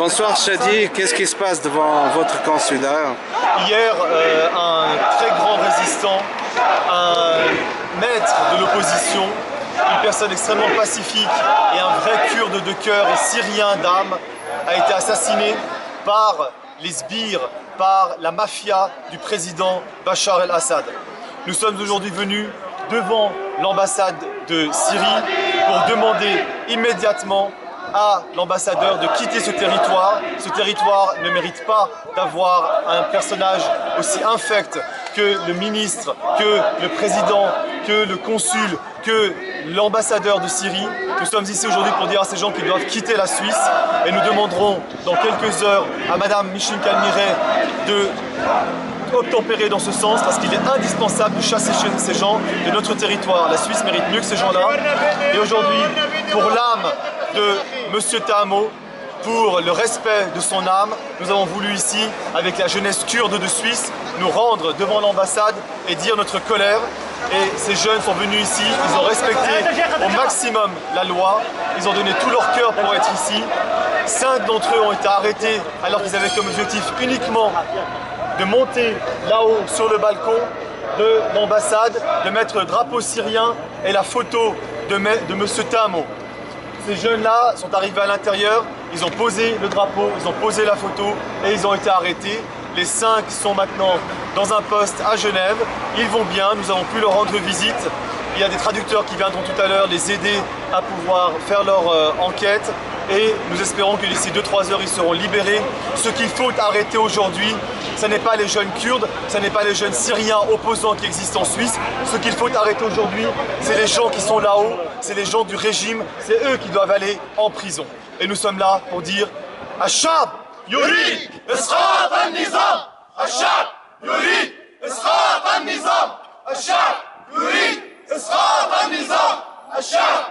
Bonsoir Chadi, qu'est-ce qui se passe devant votre consulat? Hier, un très grand résistant, un maître de l'opposition, une personne extrêmement pacifique et un vrai kurde de cœur et syrien d'âme a été assassiné par les sbires, par la mafia du président Bachar el-Assad. Nous sommes aujourd'hui venus devant l'ambassade de Syrie pour demander immédiatement à l'ambassadeur de quitter ce territoire. Ce territoire ne mérite pas d'avoir un personnage aussi infect que le ministre, que le président, que le consul, que l'ambassadeur de Syrie. Nous sommes ici aujourd'hui pour dire à ces gens qu'ils doivent quitter la Suisse et nous demanderons dans quelques heures à Madame Micheline Calmiret de obtempérer dans ce sens parce qu'il est indispensable de chasser ces gens de notre territoire. La Suisse mérite mieux que ces gens-là. Et aujourd'hui, pour l'âme de Monsieur Tahamo, pour le respect de son âme, nous avons voulu ici, avec la jeunesse kurde de Suisse, nous rendre devant l'ambassade et dire notre colère. Et ces jeunes sont venus ici, ils ont respecté au maximum la loi, ils ont donné tout leur cœur pour être ici. 5 d'entre eux ont été arrêtés alors qu'ils avaient comme objectif uniquement de monter là-haut sur le balcon de l'ambassade, de mettre le drapeau syrien et la photo de M. Tahamo. Ces jeunes-là sont arrivés à l'intérieur, ils ont posé le drapeau, ils ont posé la photo et ils ont été arrêtés. Les 5 sont maintenant dans un poste à Genève, ils vont bien, nous avons pu leur rendre visite. Il y a des traducteurs qui viendront tout à l'heure les aider à pouvoir faire leur enquête et nous espérons que d'ici 2-3 heures ils seront libérés. Ce qu'il faut arrêter aujourd'hui, ce n'est pas les jeunes kurdes, ce n'est pas les jeunes syriens opposants qui existent en Suisse. Ce qu'il faut arrêter aujourd'hui, c'est les gens qui sont là-haut, c'est les gens du régime, c'est eux qui doivent aller en prison. Et nous sommes là pour dire Achab Yurid Isqat al-Nizam, Achab Yurid Isqat al-Nizam, Achab Yurid إسقاط النظام الشعب